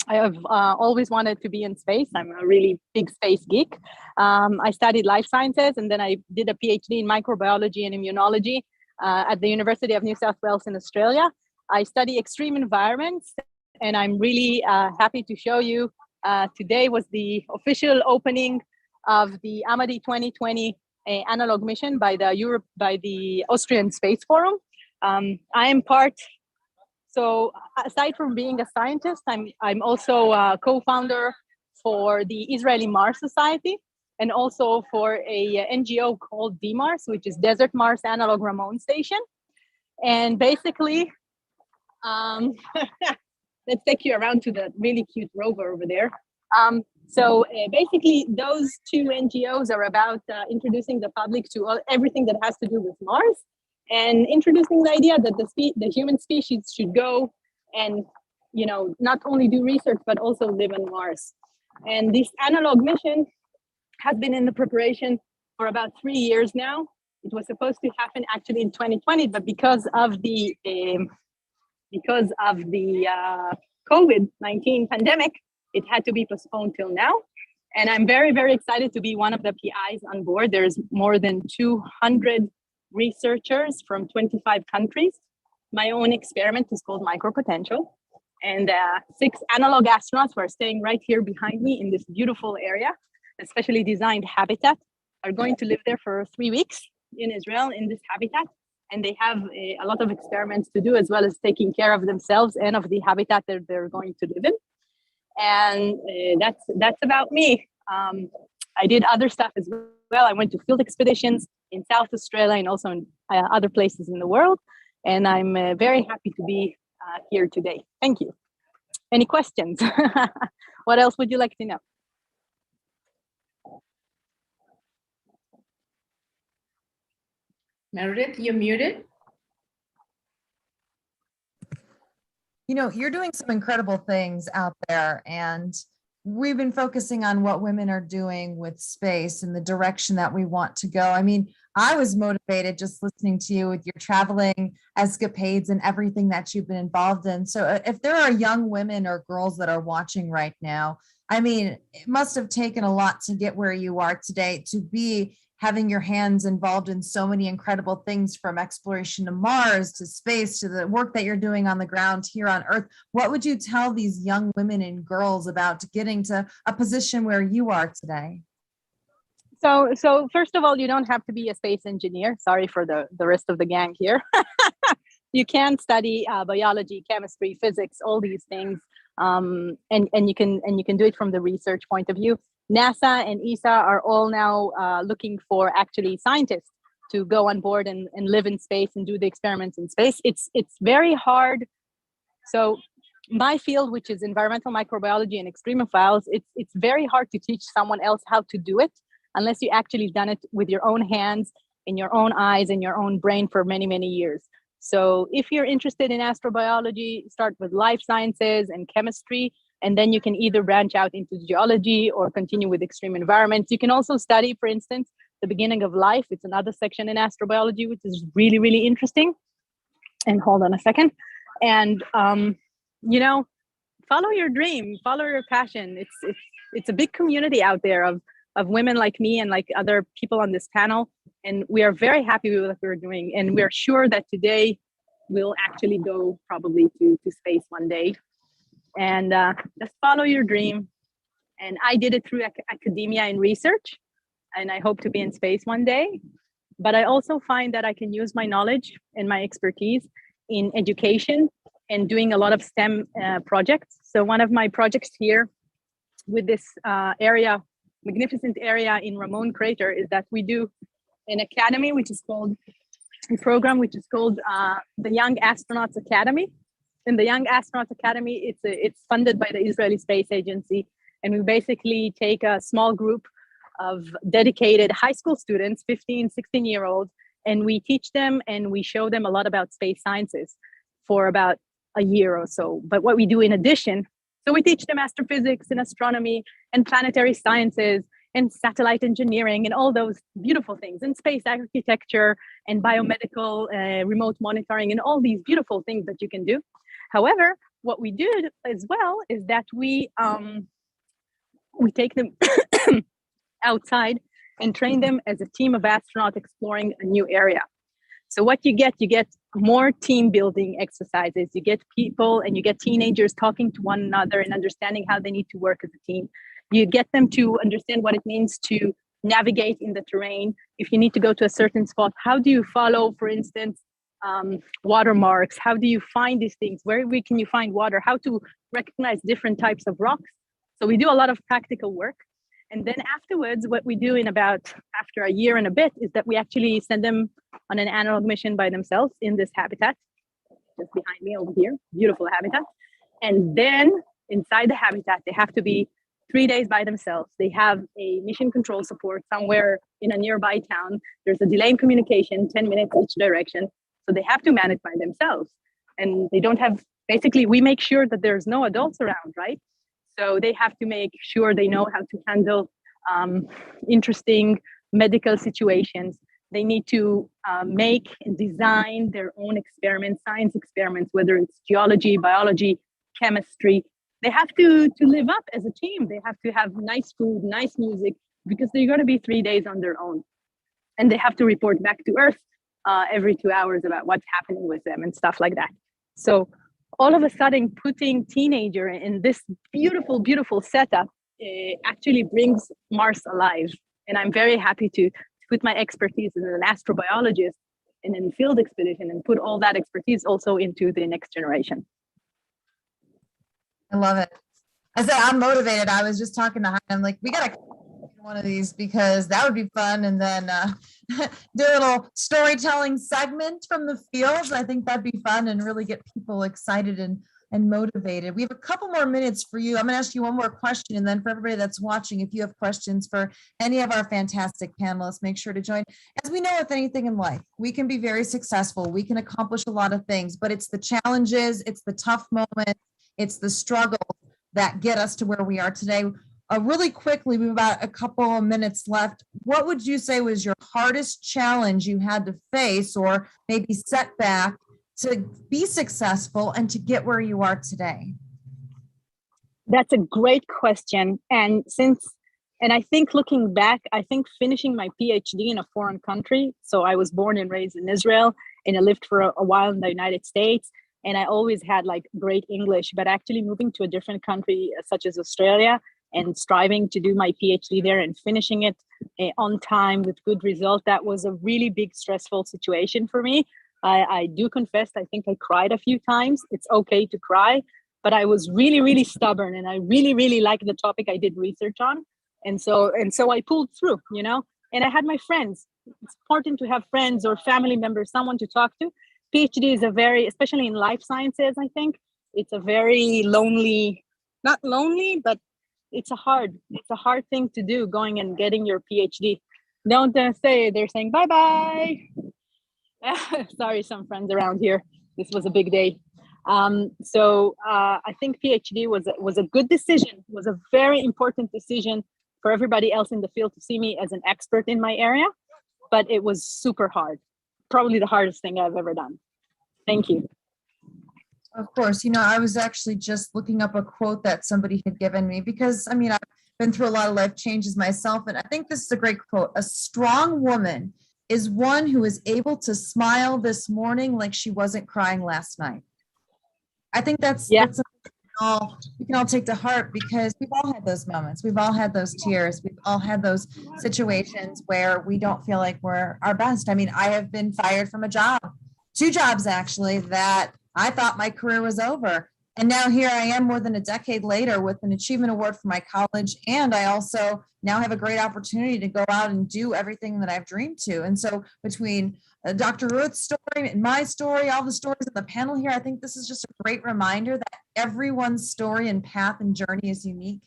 I have always wanted to be in space. I'm a really big space geek. I studied life sciences, and then I did a PhD in microbiology and immunology at the University of New South Wales in Australia. I study extreme environments, and I'm really happy to show you today was the official opening of the Amadi 2020 analog mission by the Austrian Space Forum. I am part. So aside from being a scientist, I'm also a co-founder for the Israeli Mars Society, and also for a NGO called DMARS, which is Desert Mars Analog Ramon Station. And basically, let's take you around to the really cute rover over there. So basically, those two NGOs are about introducing the public to everything that has to do with Mars, and introducing the idea that the human species should go and, you know, not only do research, but also live on Mars. And this analog mission has been in the preparation for about 3 years now. It was supposed to happen actually in 2020, but because of the COVID-19 pandemic, it had to be postponed till now. And I'm very, very excited to be one of the PIs on board. There's more than 200 researchers from 25 countries. My own experiment is called Micropotential. And 6 analog astronauts who are staying right here behind me in this beautiful area, a specially designed habitat, are going to live there for 3 weeks in Israel in this habitat. And they have a lot of experiments to do, as well as taking care of themselves and of the habitat that they're going to live in. And that's about me. I did other stuff as well. I went to field expeditions in South Australia and also in other places in the world. And I'm very happy to be here today. Thank you. Any questions? What else would you like to know? Meredith, you're muted. You know, you're doing some incredible things out there, and we've been focusing on what women are doing with space and the direction that we want to go. I mean, I was motivated just listening to you with your traveling escapades and everything that you've been involved in. So if there are young women or girls that are watching right now, I mean, it must have taken a lot to get where you are today, to be having your hands involved in so many incredible things, from exploration to Mars, to space, to the work that you're doing on the ground here on Earth. What would you tell these young women and girls about getting to a position where you are today? So first of all, you don't have to be a space engineer. Sorry for the rest of the gang here. You can study biology, chemistry, physics, all these things, and you can do it from the research point of view. NASA and ESA are all now looking for actually scientists to go on board and live in space and do the experiments in space. It's very hard. So my field, which is environmental microbiology and extremophiles, it's very hard to teach someone else how to do it unless you actually done it with your own hands, in your own eyes, in your own brain for many, many years. So if you're interested in astrobiology, start with life sciences and chemistry, and then you can either branch out into geology or continue with extreme environments. You can also study, for instance, the beginning of life. It's another section in astrobiology, which is really, really interesting. And hold on a second. And, you know, follow your dream, follow your passion. It's a big community out there of women like me and like other people on this panel. And we are very happy with what we're doing. And we're sure that today we'll actually go probably to space one day. And just follow your dream. And I did it through academia and research, and I hope to be in space one day. But I also find that I can use my knowledge and my expertise in education and doing a lot of STEM projects. So one of my projects here with this magnificent area in Ramon Crater, is that we do an academy, a program which is called the Young Astronauts Academy. In the Young Astronauts Academy, it's funded by the Israeli Space Agency. And we basically take a small group of dedicated high school students, 15, 16-year-olds, and we teach them and we show them a lot about space sciences for about a year or so. But what we do in addition, so we teach them astrophysics and astronomy and planetary sciences and satellite engineering and all those beautiful things, and space architecture and biomedical remote monitoring and all these beautiful things that you can do. However, what we do as well is that we take them outside and train them as a team of astronauts exploring a new area. So what you get more team building exercises. You get people and you get teenagers talking to one another and understanding how they need to work as a team. You get them to understand what it means to navigate in the terrain. If you need to go to a certain spot, how do you follow, for instance, watermarks? How do you find these things? Where can you find water? How to recognize different types of rocks? So we do a lot of practical work. And then afterwards, what we do after a year and a bit is that we actually send them on an analog mission by themselves in this habitat, just behind me over here, beautiful habitat. And then inside the habitat, they have to be 3 days by themselves. They have a mission control support somewhere in a nearby town. There's a delay in communication, 10 minutes each direction. So they have to manage by themselves. And they don't have, basically, we make sure that there's no adults around, right? So they have to make sure they know how to handle interesting medical situations. They need to make and design their own experiments, science experiments, whether it's geology, biology, chemistry. They have to live up as a team. They have to have nice food, nice music, because they're going to be 3 days on their own. And they have to report back to Earth every 2 hours about what's happening with them and stuff like that. So all of a sudden, putting teenager in this beautiful, beautiful setup actually brings Mars alive. And I'm very happy to put my expertise as an astrobiologist in a field expedition and put all that expertise also into the next generation. I love it. I said, I'm motivated. I was just talking to Heidi. I'm like, we got to one of these because that would be fun. And then do a little storytelling segment from the field. I think that'd be fun and really get people excited and motivated. We have a couple more minutes for you. I'm going to ask you one more question. And then for everybody that's watching, if you have questions for any of our fantastic panelists, make sure to join. As we know with anything in life, we can be very successful. We can accomplish a lot of things, but it's the challenges, it's the tough moments, it's the struggles that get us to where we are today. Really quickly, we have about a couple of minutes left. What would you say was your hardest challenge you had to face or maybe setback to be successful and to get where you are today? That's a great question. And I think looking back, I think finishing my PhD in a foreign country. So I was born and raised in Israel and I lived for a while in the United States. And I always had like great English, but actually moving to a different country such as Australia and striving to do my PhD there and finishing it on time with good result, that was a really big stressful situation for me. I do confess, I think I cried a few times. It's okay to cry, but I was really, really stubborn and I really, really liked the topic I did research on. And so I pulled through, and I had my friends. It's important to have friends or family members, someone to talk to. PhD is especially in life sciences, I think, it's a very lonely, not lonely, but it's a hard thing to do, going and getting your PhD. Don't say, they're saying bye-bye. Sorry, some friends around here. This was a big day. So I think PhD was a good decision, was a very important decision for everybody else in the field to see me as an expert in my area, but it was super hard. Probably the hardest thing I've ever done. Thank you. Of course, I was actually just looking up a quote that somebody had given me because, I've been through a lot of life changes myself, and I think this is a great quote. A strong woman is one who is able to smile this morning like she wasn't crying last night. I think that's something we can all take to heart because we've all had those moments. We've all had those tears. We've all had those situations where we don't feel like we're our best. I have been fired from a job, 2 jobs actually, that I thought my career was over. And now here I am more than a decade later with an achievement award from my college. And I also now have a great opportunity to go out and do everything that I've dreamed to. And so between Dr. Reut's story and my story, all the stories on the panel here, I think this is just a great reminder that everyone's story and path and journey is unique.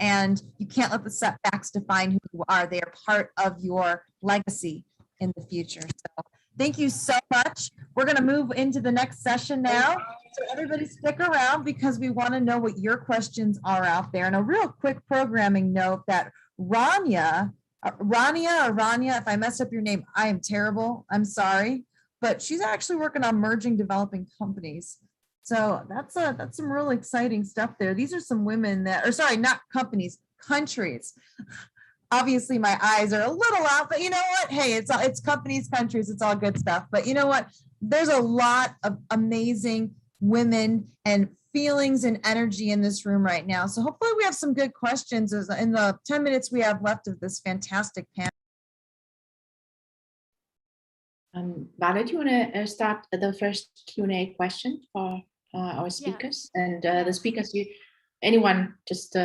And you can't let the setbacks define who you are. They are part of your legacy in the future. So thank you so much. We're going to move into the next session now. So everybody stick around because we want to know what your questions are out there. And a real quick programming note that Rania, if I messed up your name, I am terrible. I'm sorry. But she's actually working on merging developing companies. So that's some real exciting stuff there. These are some women that, or sorry, not companies, countries. Obviously my eyes are a little out, but you know what? Hey, it's companies, countries, it's all good stuff. But you know what? There's a lot of amazing women and feelings and energy in this room right now. So hopefully we have some good questions in the 10 minutes we have left of this fantastic panel. Vale, do you want to start the first Q&A question for our speakers? Yes. And the speakers, anyone just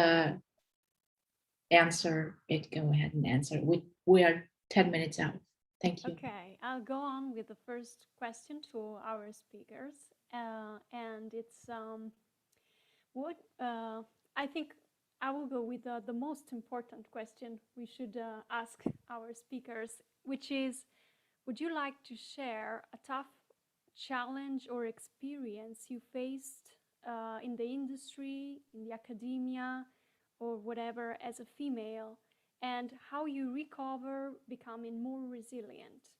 answer it, go ahead and answer. We are 10 minutes out. Thank you. Okay, I'll go on with the first question to our speakers. And it's what I think I will go with the most important question we should ask our speakers, which is, would you like to share a tough challenge or experience you faced in the industry, in the academia, or whatever as a female, and how you recover becoming more resilient?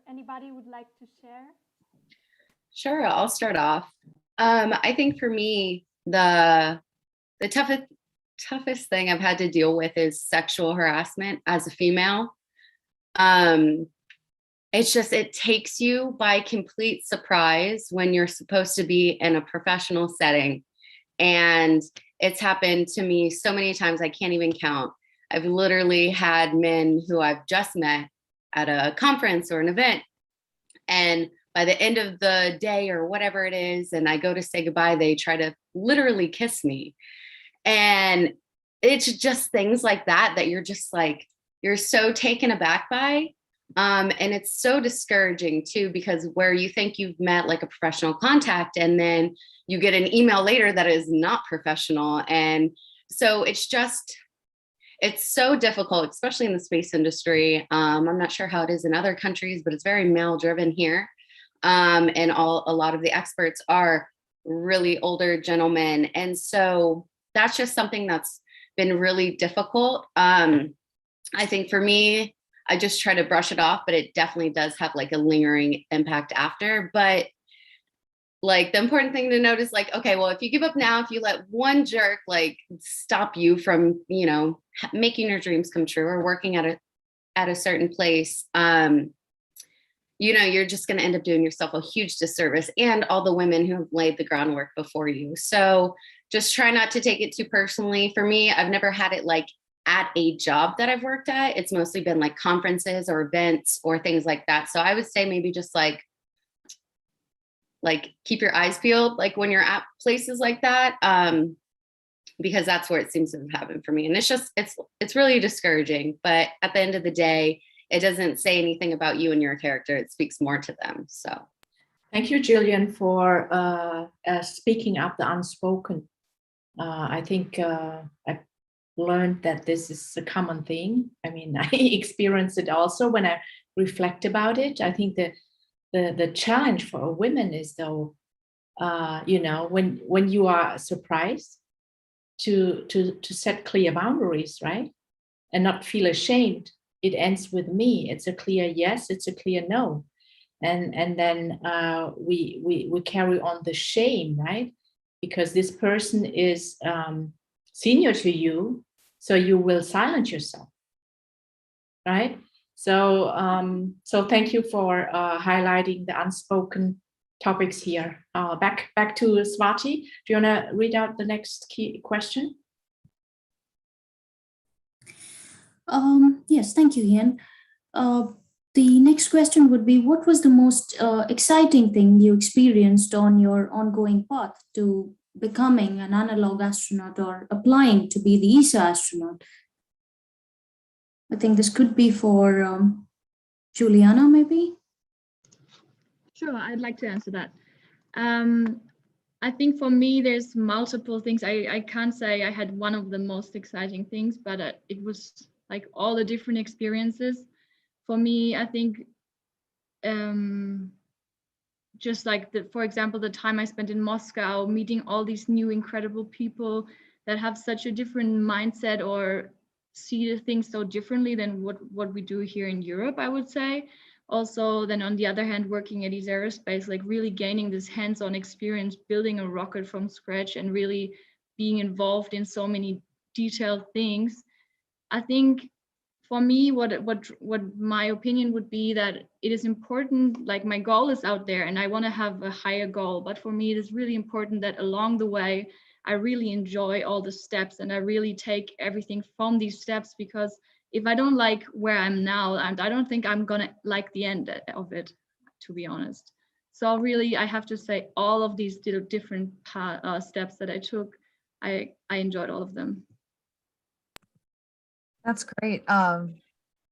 Anybody would like to share? Sure, I'll start off. I think for me, the toughest thing I've had to deal with is sexual harassment as a female. It's just, it takes you by complete surprise when you're supposed to be in a professional setting. And it's happened to me so many times, I can't even count. I've literally had men who I've just met at a conference or an event, and by the end of the day or whatever it is, and I go to say goodbye, they try to literally kiss me. And it's just things like that, that you're just like, you're so taken aback by. And it's so discouraging too, because where you think you've met like a professional contact, and then you get an email later that is not professional. And so it's so difficult, especially in the space industry. I'm not sure how it is in other countries, but it's very male driven here. And a lot of the experts are really older gentlemen. And so that's just something that's been really difficult. I think for me, I just try to brush it off, but it definitely does have like a lingering impact after. But like the important thing to note is like, okay, well, if you give up now, if you let one jerk like stop you from, you know, making your dreams come true or working at a certain place, you know, you're just going to end up doing yourself a huge disservice, and all the women who have laid the groundwork before you. So just try not to take it too personally. For me, I've never had it like at a job that I've worked at. It's mostly been like conferences or events or things like that. So I would say maybe just like keep your eyes peeled, like when you're at places like that, because that's where it seems to have happened for me. And it's just, it's really discouraging, but at the end of the day, it doesn't say anything about you and your character. It speaks more to them. So. Thank you, Jillian, for speaking up the unspoken. I think I've learned that this is a common thing. I mean, I experienced it also when I reflect about it. I think that the challenge for women is though, you know, when you are surprised to set clear boundaries, right? And not feel ashamed. It ends with me. It's a clear yes, it's a clear no. And then we carry on the shame, right? Because this person is senior to you, so you will silence yourself, right? So so thank you for highlighting the unspoken topics here. Back to Swati. Do you want to read out the next key question? Yes, thank you, Ian. The next question would be, what was the most exciting thing you experienced on your ongoing path to becoming an analog astronaut or applying to be the ESA astronaut? I think this could be for Juliana, maybe? Sure, I'd like to answer that. I think for me, there's multiple things. I can't say I had one of the most exciting things, but it was like all the different experiences. For me, I think just like, for example, the time I spent in Moscow, meeting all these new incredible people that have such a different mindset or see the things so differently than what we do here in Europe, I would say, Also, then on the other hand, working at Aerospace, like really gaining this hands-on experience, building a rocket from scratch and really being involved in so many detailed things. I think for me, what my opinion would be that it is important, like my goal is out there and I want to have a higher goal, but for me, it is really important that along the way, I really enjoy all the steps and I really take everything from these steps, because if I don't like where I'm now, and I don't think I'm gonna like the end of it, to be honest. So really, I have to say all of these different steps that I took, I enjoyed all of them. That's great.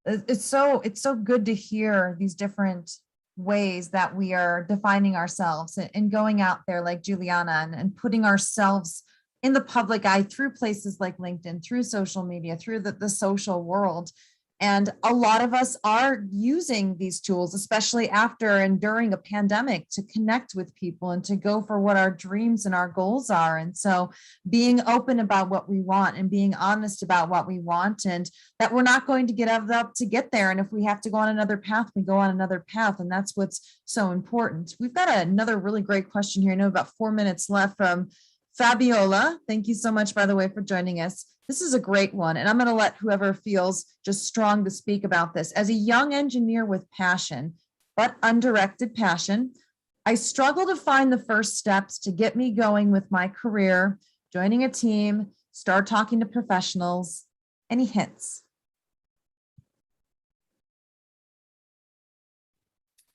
It's so good to hear these different ways that we are defining ourselves and going out there like Juliana and putting ourselves in the public eye through places like LinkedIn, through social media, through the social world. And a lot of us are using these tools, especially after and during a pandemic, to connect with people and to go for what our dreams and our goals are. And so being open about what we want and being honest about what we want, and that we're not going to get up to get there. And if we have to go on another path, we go on another path. And that's what's so important. We've got another really great question here. I know about 4 minutes left from Fabiola. Thank you so much, by the way, for joining us. This is a great one, and I'm going to let whoever feels just strong to speak about this. As a young engineer with passion, but undirected passion, I struggle to find the first steps to get me going with my career, joining a team, start talking to professionals. Any hints?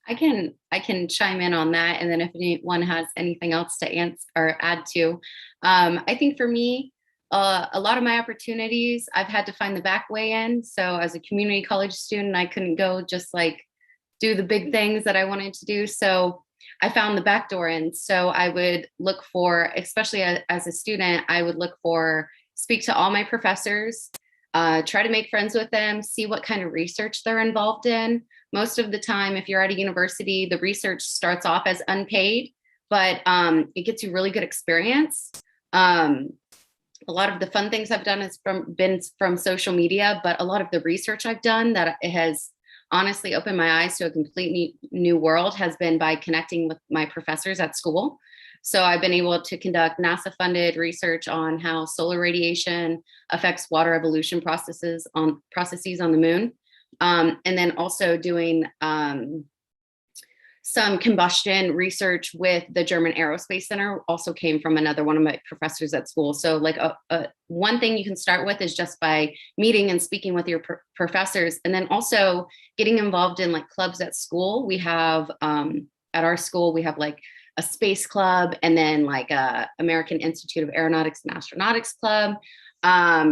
I can chime in on that, and then if anyone has anything else to answer or add to, I think for me, a lot of my opportunities, I've had to find the back way in. So as a community college student, I couldn't go just like do the big things that I wanted to do. So I found the back door in. So I would look for, especially as a student, I would look for, speak to all my professors, try to make friends with them, see what kind of research they're involved in. Most of the time, if you're at a university, the research starts off as unpaid, but it gets you really good experience. A lot of the fun things I've done has been from social media, but a lot of the research I've done that it has honestly opened my eyes to a completely new world has been by connecting with my professors at school. So I've been able to conduct NASA-funded research on how solar radiation affects water evolution processes on the moon. And then also doing some combustion research with the German Aerospace Center also came from another one of my professors at school. So like one thing you can start with is just by meeting and speaking with your professors, and then also getting involved in like clubs at school. We have, at our school, we have like a space club, and then like a American Institute of Aeronautics and Astronautics club.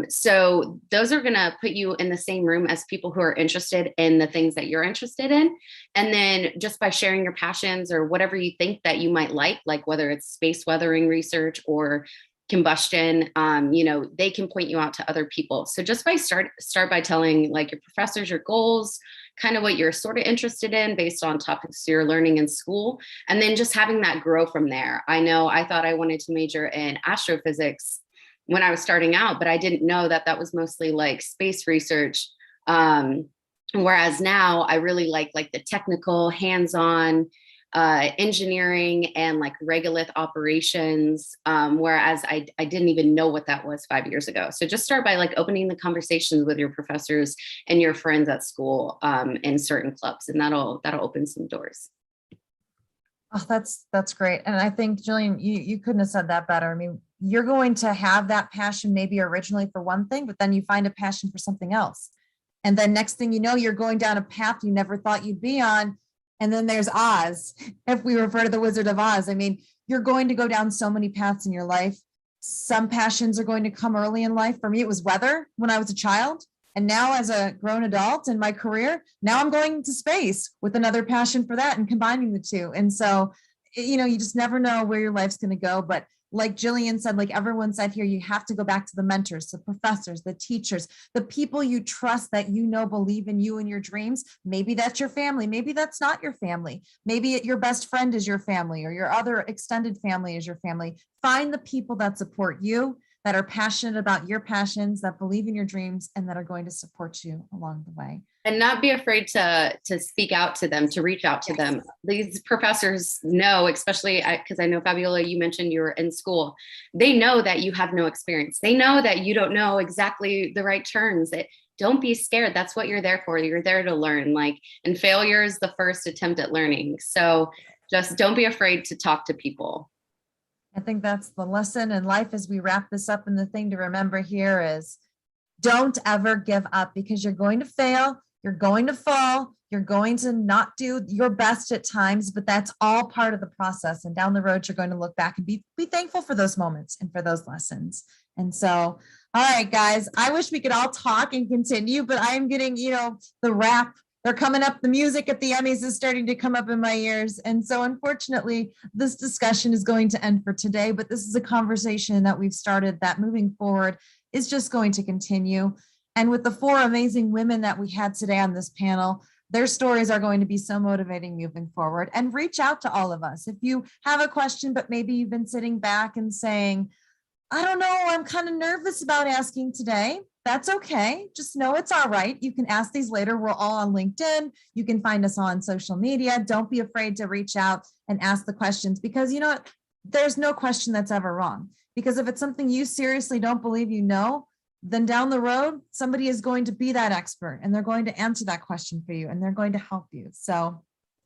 So those are going to put you in the same room as people who are interested in the things that you're interested in. And then just by sharing your passions or whatever you think that you might like whether it's space weathering research or combustion, they can point you out to other people. So just by start by telling like your professors your goals, kind of what you're sort of interested in based on topics you're learning in school, and then just having that grow from there. I know I thought I wanted to major in astrophysics when I was starting out, but I didn't know that that was mostly like space research. Whereas now I really like the technical hands-on engineering and like regolith operations. Whereas I didn't even know what that was 5 years ago. So just start by like opening the conversations with your professors and your friends at school in certain clubs, and that'll open some doors. Oh, that's great. And I think, Jillian, you couldn't have said that better. I mean, you're going to have that passion maybe originally for one thing, but then you find a passion for something else. And then next thing you know, you're going down a path you never thought you'd be on. And then there's Oz, if we refer to the Wizard of Oz. I mean, you're going to go down so many paths in your life. Some passions are going to come early in life. For me, it was weather when I was a child. And now as a grown adult in my career, now I'm going to space with another passion for that and combining the two. And so, you just never know where your life's going to go. But like Jillian said, like everyone said here, you have to go back to the mentors, the professors, the teachers, the people you trust that believe in you and your dreams. Maybe that's your family. Maybe that's not your family. Maybe your best friend is your family, or your other extended family is your family. Find the people that support you, that are passionate about your passions, that believe in your dreams, and that are going to support you along the way. And not be afraid to speak out to them, to reach out to them. These professors know, especially because I know, Fabiola, you mentioned you were in school. They know that you have no experience. They know that you don't know exactly the right terms. Don't be scared. That's what you're there for. You're there to learn. And failure is the first attempt at learning. So just don't be afraid to talk to people. I think that's the lesson in life as we wrap this up. And the thing to remember here is don't ever give up, because you're going to fail. You're going to fall. You're going to not do your best at times, but that's all part of the process. And down the road, you're going to look back and be thankful for those moments and for those lessons. And so, all right, guys, I wish we could all talk and continue, but I am getting, the rap. They're coming up. The music at the Emmys is starting to come up in my ears. And so unfortunately, this discussion is going to end for today, but this is a conversation that we've started that moving forward is just going to continue. And with the 4 amazing women that we had today on this panel, their stories are going to be so motivating moving forward. And reach out to all of us. If you have a question, but maybe you've been sitting back and saying, I don't know, I'm kind of nervous about asking today. That's okay. Just know it's all right. You can ask these later. We're all on LinkedIn. You can find us on social media. Don't be afraid to reach out and ask the questions, because there's no question that's ever wrong. Because if it's something you seriously don't believe you know, then down the road, somebody is going to be that expert and they're going to answer that question for you and they're going to help you. So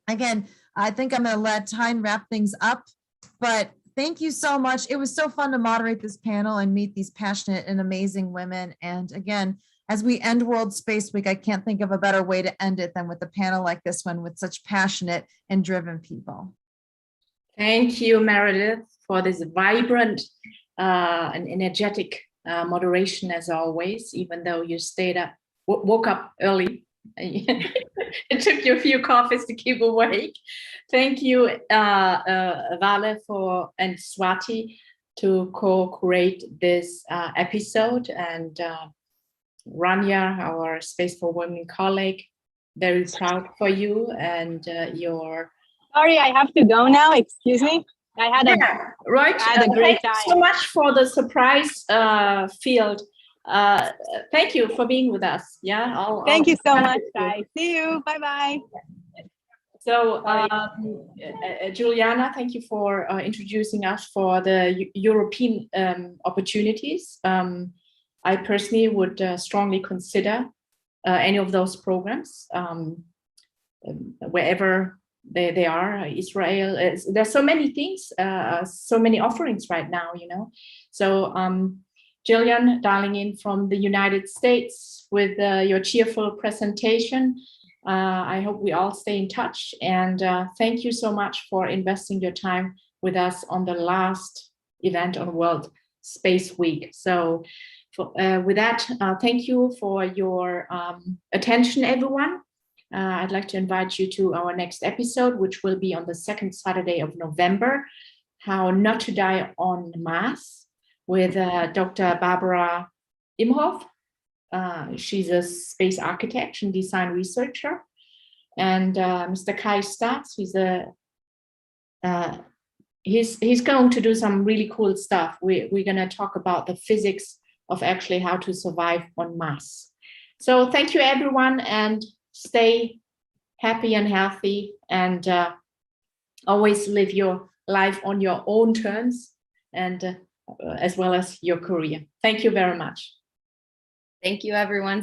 again, I think I'm going to let Tyne wrap things up, but thank you so much. It was so fun to moderate this panel and meet these passionate and amazing women. And again, as we end World Space Week, I can't think of a better way to end it than with a panel like this one with such passionate and driven people. Thank you, Meredith, for this vibrant and energetic moderation as always, even though you woke up early. It took you a few coffees to keep awake. Thank you, Vale and Swati to co-create this episode, and Rania, our Space for Women colleague, very proud for you and your... Sorry, I have to go now. Excuse me. I had a great time. So much for the surprise field. Thank you for being with us. Yeah. Thank you so much, guys. See you. Bye-bye. So, Juliana, thank you for introducing us for the European opportunities. I personally would strongly consider any of those programs, wherever they are. Israel, there's so many things, so many offerings right now, So Jillian, dialing in from the United States with your cheerful presentation. I hope we all stay in touch, and thank you so much for investing your time with us on the last event on World Space Week. So with that, thank you for your attention, everyone. I'd like to invite you to our next episode, which will be on the second Saturday of November, How Not to Die on Mars, with Dr. Barbara Imhoff. She's a space architect and design researcher. And Mr. Kai Statz, he's going to do some really cool stuff. We're going to talk about the physics of actually how to survive on Mars. So thank you, everyone, and stay happy and healthy, and always live your life on your own terms, and as well as your career. Thank you very much. Thank you, everyone.